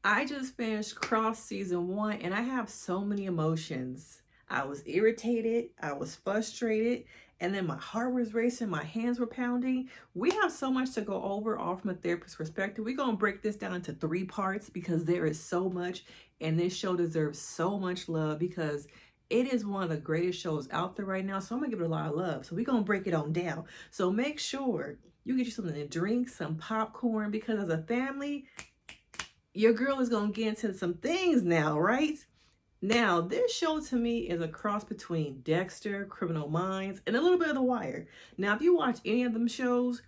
I just finished Cross season 1 and I have so many emotions. I was irritated, I was frustrated, and then my heart was racing, my hands were pounding. We have so much to go over all from a therapist's perspective. We're going to break this down into 3 parts because there is so much, and this show deserves so much love because it is one of the greatest shows out there right now. So I'm going to give it a lot of love. So we're going to break it on down. So make sure you get you something to drink, some popcorn, because as a family, your girl is going to get into some things now, right? Now, this show to me is a cross between Dexter, Criminal Minds, and a little bit of The Wire. Now, if you watch any of them shows,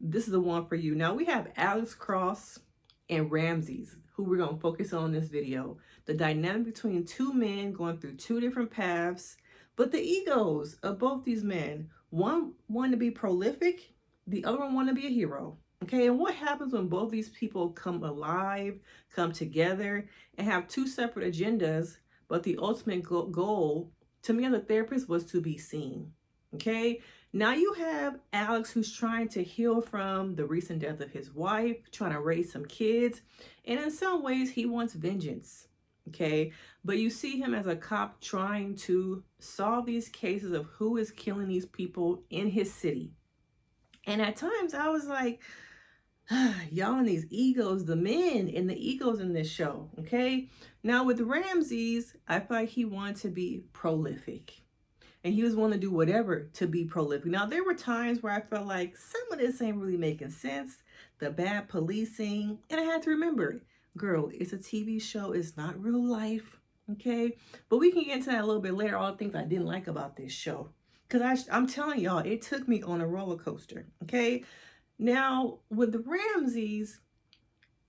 this is the one for you. Now, we have Alex Cross and Ramsay's, who we're going to focus on in this video. The dynamic between two men going through two different paths, but the egos of both these men. One wanted to be prolific, the other one wanted to be a hero. Okay, and what happens when both these people come alive, come together, and have two separate agendas, but the ultimate goal, to me as a therapist, was to be seen. Okay, now you have Alex, who's trying to heal from the recent death of his wife, trying to raise some kids, and in some ways he wants vengeance. Okay, but you see him as a cop trying to solve these cases of who is killing these people in his city. And at times I was like, y'all and these egos, the men and the egos in this show, okay? Now with Ramsay's, I feel like he wanted to be prolific. And he was willing to do whatever to be prolific. Now there were times where I felt like some of this ain't really making sense. The bad policing. And I had to remember, girl, it's a TV show. It's not real life, okay? But we can get into that a little bit later, all the things I didn't like about this show. Because I'm telling y'all, it took me on a roller coaster, okay? Now, with the Ramsays,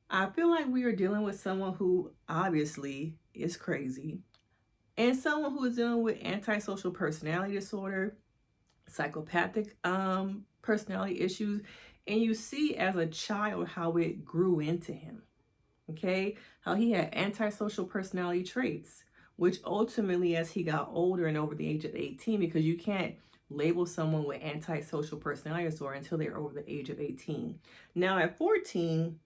I feel like we are dealing with someone who obviously is crazy and someone who is dealing with antisocial personality disorder, psychopathic personality issues, and you see as a child how it grew into him, okay? How he had antisocial personality traits, which ultimately as he got older and over the age of 18, because you can't label someone with antisocial personality disorder until they're over the age of 18. Now at 14,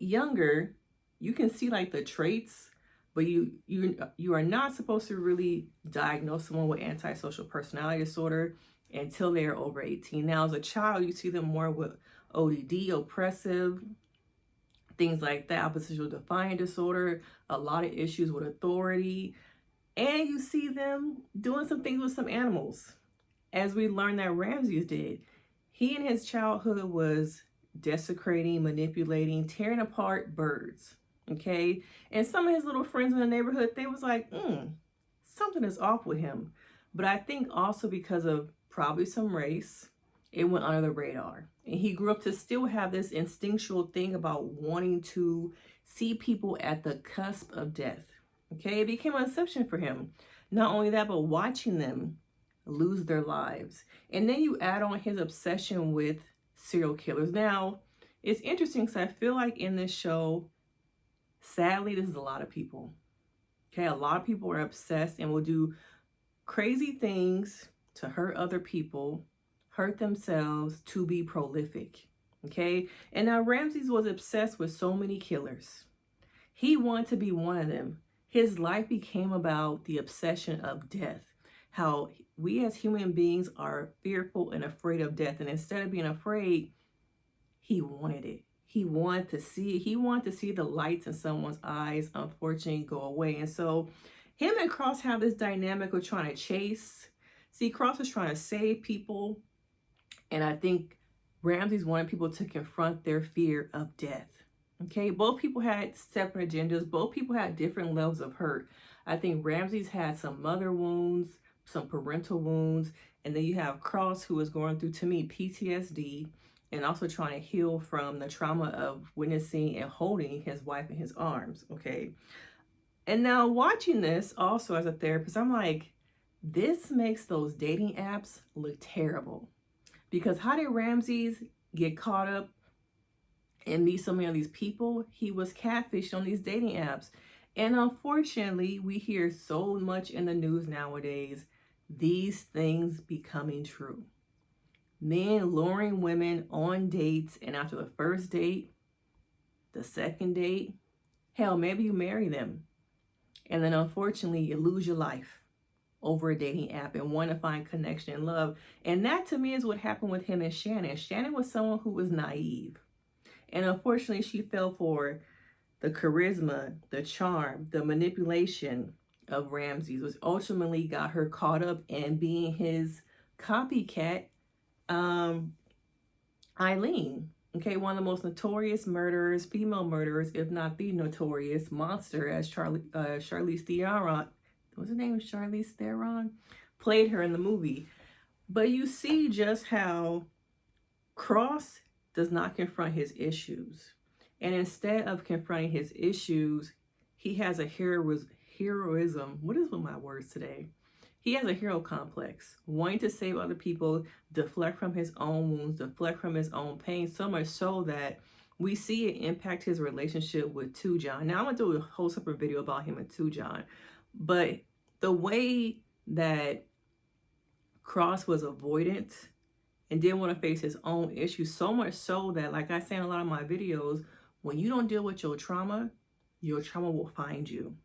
younger, you can see like the traits, but you are not supposed to really diagnose someone with antisocial personality disorder until they are over 18. Now as a child, you see them more with ODD, oppressive, things like that, oppositional defiant disorder, a lot of issues with authority, and you see them doing some things with some animals. As we learned that Ramsay did, he in his childhood was desecrating, manipulating, tearing apart birds, okay? And some of his little friends in the neighborhood, they was like, something is off with him. But I think also because of probably some race, it went under the radar. And he grew up to still have this instinctual thing about wanting to see people at the cusp of death, okay? It became an obsession for him. Not only that, but watching them lose their lives. And then you add on his obsession with serial killers. Now, it's interesting because I feel like in this show, sadly, this is a lot of people. Okay, a lot of people are obsessed and will do crazy things to hurt other people, hurt themselves to be prolific. Okay, and now Ramsay was obsessed with so many killers. He wanted to be one of them. His life became about the obsession of death. How we as human beings are fearful and afraid of death. And instead of being afraid, he wanted it. He wanted to see the lights in someone's eyes, unfortunately, go away. And so him and Cross have this dynamic of trying to chase. See, Cross is trying to save people. And I think Ramsay's wanted people to confront their fear of death. Okay, both people had separate agendas. Both people had different levels of hurt. I think Ramsay's had some mother wounds, some parental wounds, and then you have Cross, who is going through, to me, PTSD, and also trying to heal from the trauma of witnessing and holding his wife in his arms, okay? And now watching this also as a therapist, I'm like, this makes those dating apps look terrible. Because how did Ramsay's get caught up and meet so many of these people? He was catfished on these dating apps. And unfortunately, we hear so much in the news nowadays, these things becoming true. Men luring women on dates, and after the first date, the second date, Hell, maybe you marry them. And then unfortunately, you lose your life over a dating app and want to find connection and love. And that to me is what happened with him and Shannon. Shannon was someone who was naive. And unfortunately, she fell for the charisma, the charm, the manipulation of Ramsay, which ultimately got her caught up in being his copycat, Eileen. Okay, one of the most notorious murderers, female murderers, if not the notorious monster, as Charlize Theron, what's her name? Charlize Theron played her in the movie. But you see just how Cross does not confront his issues. And instead of confronting his issues, he has a heroism. What is with my words today? He has a hero complex, wanting to save other people, deflect from his own wounds, deflect from his own pain, so much so that we see it impact his relationship with Tujon. Now, I'm going to do a whole separate video about him and Tujon, but the way that Cross was avoidant and didn't want to face his own issues, so much so that, like I say in a lot of my videos, when you don't deal with your trauma will find you.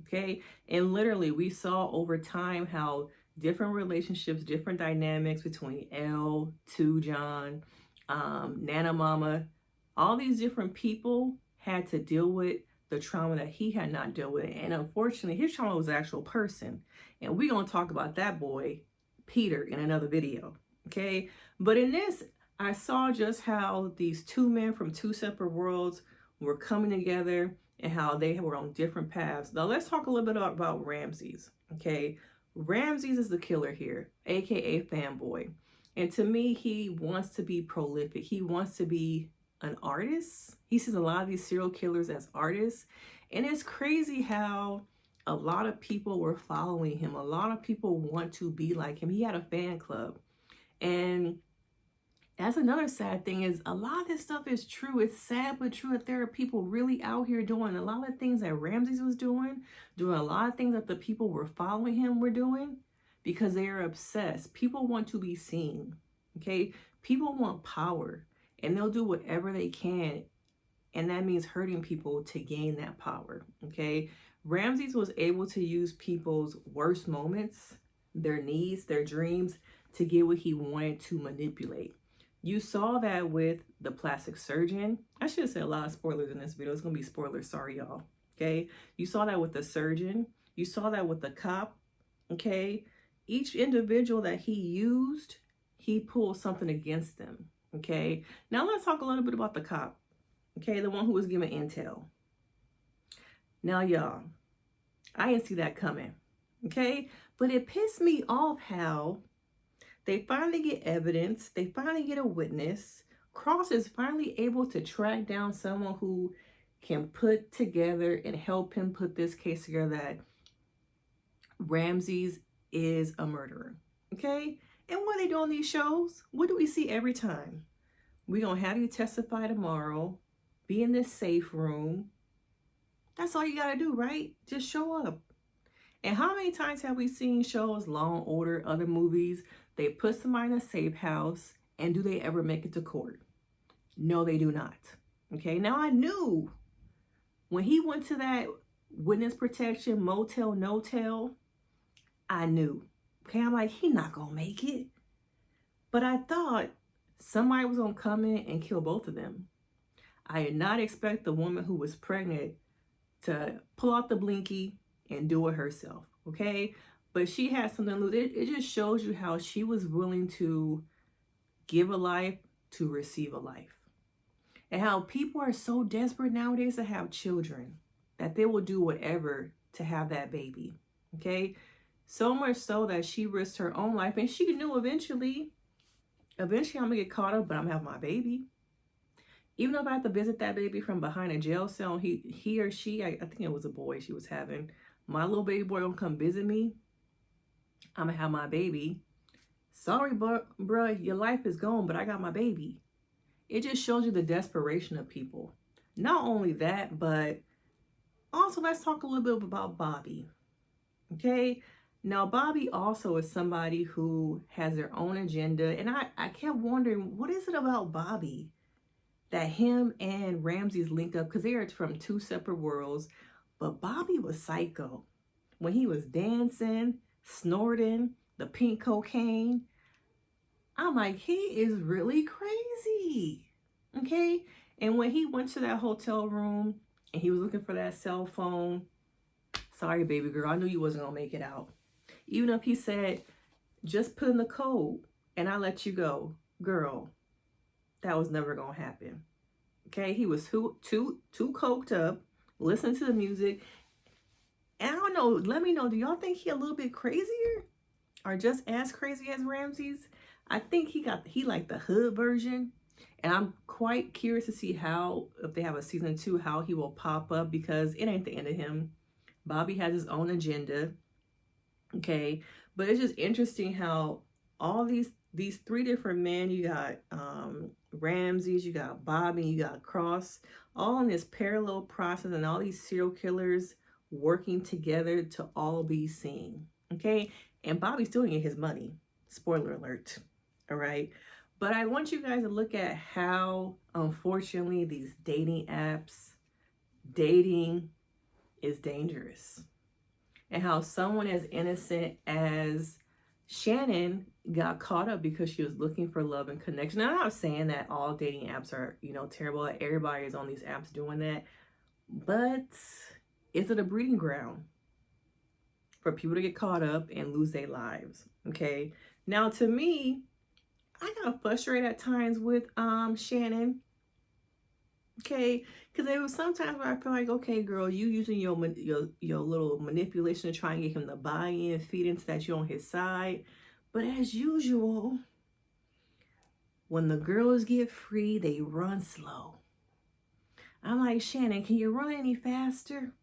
Okay? And literally, we saw over time how different relationships, different dynamics between Elle, Tujon, Nana Mama, all these different people had to deal with the trauma that he had not dealt with. And unfortunately, his trauma was an actual person. And we're going to talk about that boy, Peter, in another video. Okay? But in this, I saw just how these two men from two separate worlds were coming together and how they were on different paths. Now, let's talk a little bit about Ramsay's. Okay? Ramsay's is the killer here, aka fanboy. And to me, he wants to be prolific. He wants to be an artist. He sees a lot of these serial killers as artists. And it's crazy how a lot of people were following him. A lot of people want to be like him. He had a fan club. And that's another sad thing, is a lot of this stuff is true. It's sad but true that there are people really out here doing a lot of things that Ramsay was doing a lot of things that the people were following him were doing, because they are obsessed. People want to be seen. Okay? People want power, and they'll do whatever they can, and that means hurting people to gain that power. Okay? Ramsay was able to use people's worst moments, their needs, their dreams, to get what he wanted to manipulate. You saw that with the plastic surgeon. I should have said a lot of spoilers in this video. It's going to be spoilers. Sorry, y'all. Okay? You saw that with the surgeon. You saw that with the cop. Okay? Each individual that he used, he pulled something against them. Okay? Now let's talk a little bit about the cop. Okay? The one who was given intel. Now, y'all, I didn't see that coming. Okay? But it pissed me off how they finally get evidence. They finally get a witness. Cross is finally able to track down someone who can put together and help him put this case together that Ramsay is a murderer. Okay? And what they do on these shows? What do we see every time? We're going to have you testify tomorrow. Be in this safe room. That's all you got to do, right? Just show up. And how many times have we seen shows, Law and Order, other movies, they put somebody in a safe house, and do they ever make it to court? No, they do not. Okay, now I knew when he went to that witness protection, motel, no-tell, I knew. Okay, I'm like, he not gonna make it. But I thought somebody was gonna come in and kill both of them. I did not expect the woman who was pregnant to pull out the blinky and do it herself, okay? But she had something to lose. It just shows you how she was willing to give a life to receive a life. And how people are so desperate nowadays to have children that they will do whatever to have that baby, okay? So much so that she risked her own life, and she knew eventually I'm gonna get caught up, but I'm gonna have my baby. Even if I have to visit that baby from behind a jail cell, he or she, I think it was a boy she was having, my little baby boy gonna come visit me, I'm gonna have my baby. Sorry, bruh, your life is gone, but I got my baby. It just shows you the desperation of people. Not only that, but also let's talk a little bit about Bobby. Okay? Now, Bobby also is somebody who has their own agenda, and I kept wondering, what is it about Bobby that him and Ramsay's link up because they are from two separate worlds. But Bobby was psycho. When he was dancing, snorting, the pink cocaine, I'm like, he is really crazy. Okay? And when he went to that hotel room and he was looking for that cell phone, sorry, baby girl, I knew you wasn't going to make it out. Even if he said, just put in the code and I let you go, girl, that was never going to happen. Okay? He was too coked up, listening to the music. And I don't know, let me know, do y'all think he a little bit crazier? Or just as crazy as Ramsay's? I think he like the hood version. And I'm quite curious to see how, if they have a season 2, how he will pop up, because it ain't the end of him. Bobby has his own agenda. Okay. But it's just interesting how all these 3 different men, you got Ramsay's, you got Bobby, you got Cross, all in this parallel process, and all these serial killers working together to all be seen. Okay. And Bobby's still getting his money. Spoiler alert. All right. But I want you guys to look at how, unfortunately, these dating apps, dating is dangerous. And how someone as innocent as Shannon got caught up because she was looking for love and connection. Now, I'm not saying that all dating apps are, terrible. Everybody is on these apps doing that. But is it a breeding ground for people to get caught up and lose their lives? Okay. Now, to me, I got frustrated at times with Shannon. Okay, because there was sometimes where I feel like, okay, girl, you using your little manipulation to try and get him to buy in, feed into that you're on his side. But as usual, when the girls get free, they run slow. I'm like, Shannon, can you run any faster?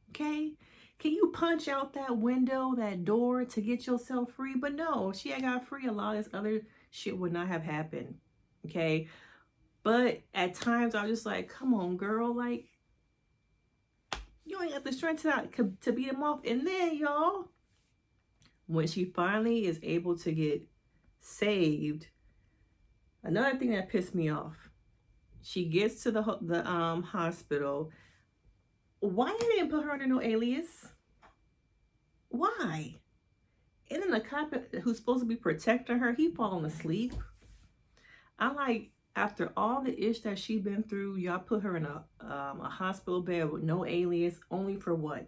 Okay, can you punch out that window, that door to get yourself free? But no, she had got free. A lot of this other shit would not have happened. Okay. But at times I was just like, come on, girl. Like, you ain't got the strength to beat him off. And then, y'all, when she finally is able to get saved, another thing that pissed me off, she gets to the hospital. Why they didn't put her under no alias? Why? And then the cop who's supposed to be protecting her, he falling asleep. I'm like, after all the ish that she's been through, y'all put her in a hospital bed with no alias, only for what?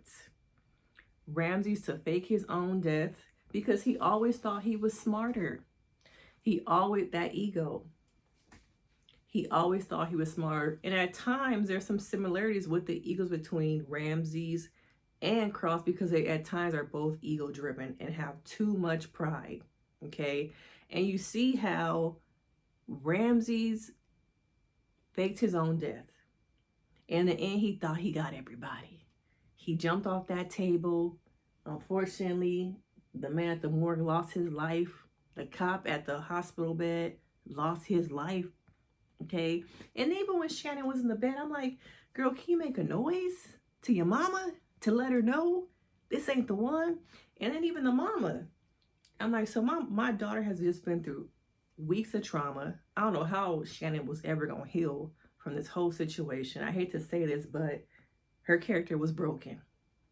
Ramsay's to fake his own death because he always thought he was smarter. That ego. He always thought he was smart. And at times, there's some similarities with the egos between Ramsay's and Cross, because they at times are both ego driven and have too much pride. Okay. And you see how Ramsay's faked his own death. In the end, he thought he got everybody. He jumped off that table. Unfortunately, the man at the morgue lost his life. The cop at the hospital bed lost his life. Okay. And even when Shannon was in the bed, I'm like, girl, can you make a noise to your mama to let her know this ain't the one? And then even the mama, I'm like, so my daughter has just been through weeks of trauma. I don't know how Shannon was ever going to heal from this whole situation. I hate to say this, but her character was broken.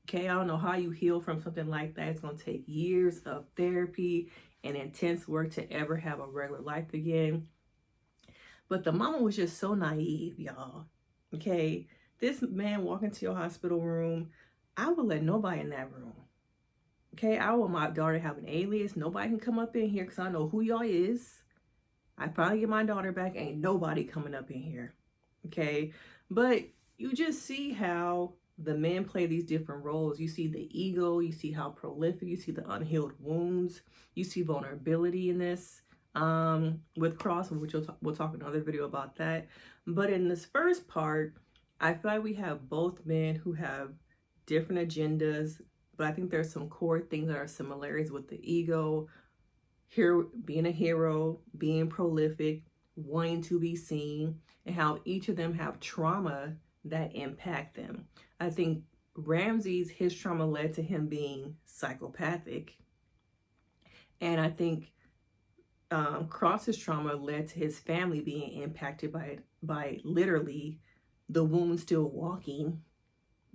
Okay, I don't know how you heal from something like that. It's going to take years of therapy and intense work to ever have a regular life again. But the mama was just so naive, y'all. Okay, this man walking to your hospital room, I would let nobody in that room. Okay, I want my daughter to have an alias. Nobody can come up in here because I know who y'all is. I finally get my daughter back. Ain't nobody coming up in here. Okay, but you just see how the men play these different roles. You see the ego. You see how prolific. You see the unhealed wounds. You see vulnerability in this. With Cross, which we'll talk in another video about that. But in this first part, I feel like we have both men who have different agendas, but I think there's some core things that are similarities with the ego, here being a hero, being prolific, wanting to be seen, and how each of them have trauma that impact them. I think Ramsay's, his trauma led to him being psychopathic. And I think Cross's trauma led to his family being impacted by literally the wound still walking,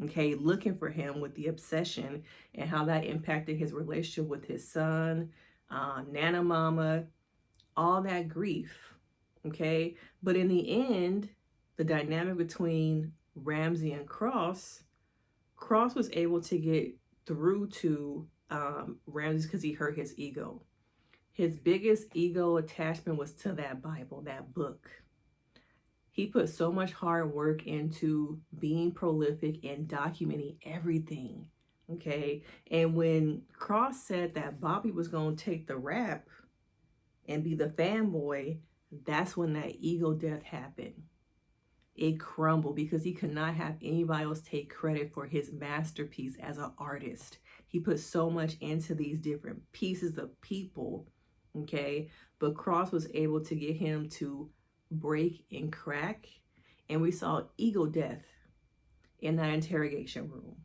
okay, looking for him with the obsession, and how that impacted his relationship with his son, Nana Mama, all that grief, okay? But in the end, the dynamic between Ramsay and Cross was able to get through to Ramsay because he hurt his ego. His biggest ego attachment was to that Bible, that book. He put so much hard work into being prolific and documenting everything, okay? And when Cross said that Bobby was going to take the rap and be the fanboy, that's when that ego death happened. It crumbled because he could not have anybody else take credit for his masterpiece as an artist. He put so much into these different pieces of people, okay? But Cross was able to get him to break and crack, and we saw ego death in that interrogation room,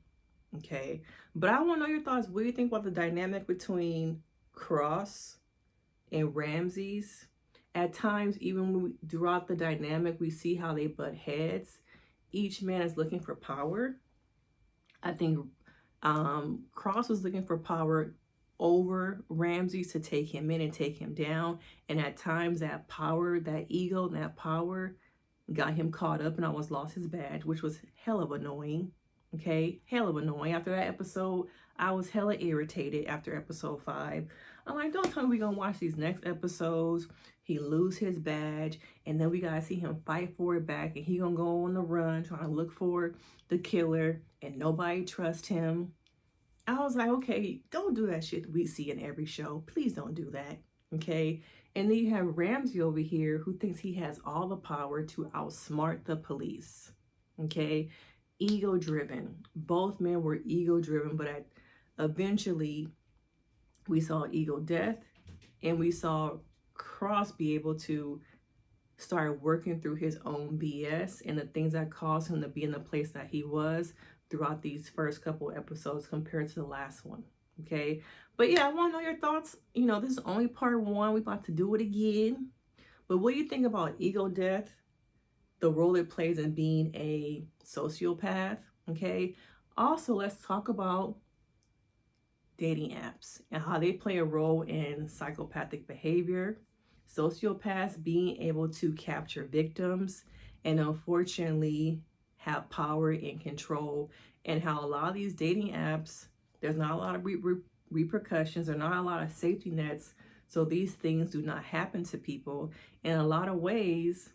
okay? But I want to know your thoughts. What do you think about the dynamic between Cross and Ramsay's? At times, even throughout the dynamic, we see how they butt heads. Each man is looking for power. I think Cross was looking for power over Ramsay to take him in and take him down. And at times, that power, that ego, and that power got him caught up and almost lost his badge, which was hell of annoying. Okay, hell of annoying. After that episode, I was hella irritated after episode 5. I'm like, don't tell me we're gonna watch these next episodes. He lose his badge, and then we gotta see him fight for it back, and he gonna go on the run trying to look for the killer, and nobody trusts him. I was like, okay, don't do that shit we see in every show. Please don't do that, okay? And then you have Ramsay over here who thinks he has all the power to outsmart the police, okay? Ego-driven. Both men were ego-driven, but eventually we saw ego death, and we saw Cross be able to start working through his own BS and the things that caused him to be in the place that he was throughout these first couple episodes compared to the last one, okay? But yeah, I want to know your thoughts. You know, this is only part 1. We're about to do it again. But what do you think about ego death, the role it plays in being a sociopath, okay? Also, let's talk about dating apps and how they play a role in psychopathic behavior, sociopaths being able to capture victims, and unfortunately have power and control, and how a lot of these dating apps, there's not a lot of repercussions, there's not a lot of safety nets, so these things do not happen to people. In a lot of ways,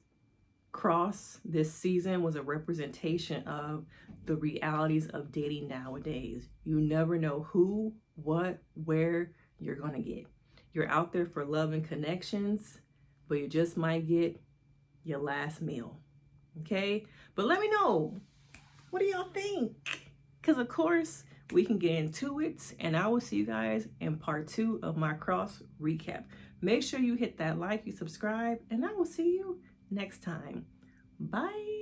Cross this season was a representation of the realities of dating nowadays. You never know who, what, where you're gonna get. You're out there for love and connections, but you just might get your last meal, okay? But let me know, what do y'all think? Because of course, we can get into it, and I will see you guys in part 2 of my Cross recap. Make sure you hit that like, you subscribe, and I will see you next time. Bye.